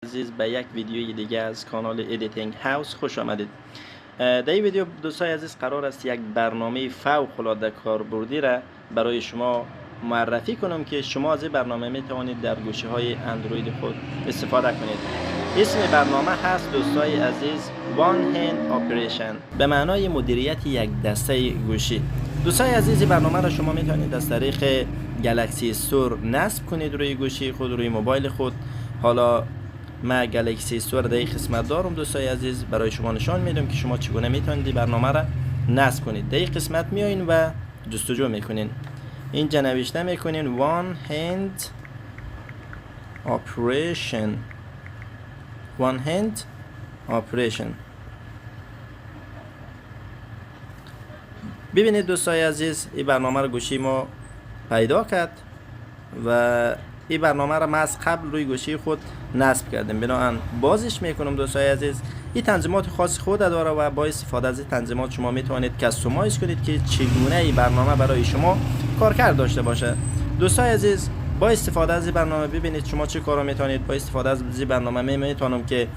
عزیز به یک ویدیوی دیگه از کانال ادیتینگ هاوس خوش آمدید. در این ویدیو دوستای عزیز قرار است یک برنامه فوق العاده کاربردی را برای شما معرفی کنم که شما از این برنامه می توانید در گوشی های اندروید خود استفاده کنید. اسم برنامه هست دوستای عزیز One Hand Operation، به معنای مدیریت یک دسته گوشی. دوستای عزیز برنامه را شما می توانید از طریق گلکسی استور نصب کنید روی گوشی خود، روی موبایل خود. حالا من گلکسی استور در این قسمت دارم دوستای عزیز، برای شما نشان میدم که شما چگونه میتونید برنامه را نصب کنید. در این قسمت میایین و جستجو میکنین، اینجا نوشته میکنین One Hand Operation. One Hand Operation. ببینید دوستای عزیز این برنامه را گوشی ما پیدا کرد و این برنامه را من از قبل روی گوشی خود نصب کردم، بنابراین بازش میکنم دوستای عزیز. این تنظیمات خاص خود داره و با استفاده از این تنظیمات شما میتونید کاستومایز کنید که چگونه این برنامه برای شما کارکرد داشته باشه. دوستای عزیز با استفاده از این برنامه ببینید شما چه کارا میتونید. با استفاده از این برنامه میتونم که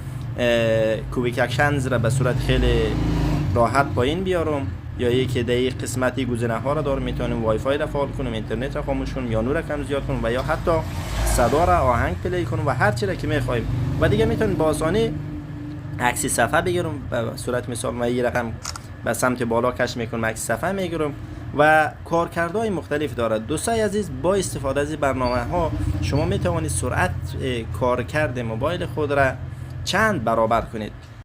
کویک اکشنز را به صورت خیلی راحت پایین بیارم، یا یکی در این قسمتی گزینه ها را دارم، میتونم وای فای را فعال کنم، اینترنت را خاموش کنم، یا نور را کم زیاد کنم، و یا حتی صدا را آهنگ پلی کنم و هر چیزی که میخوایم. و دیگه میتونم با آسانی عکس صفحه بگیرم، به صورت مثال من این رقم به سمت بالا کش میکنم، عکس صفحه میگیرم و کارکردهای مختلف دارد. دوستای عزیز با استفاده از برنامه ها شما میتوانید سرعت کارکرد موبایل خود را چند برابر کنید.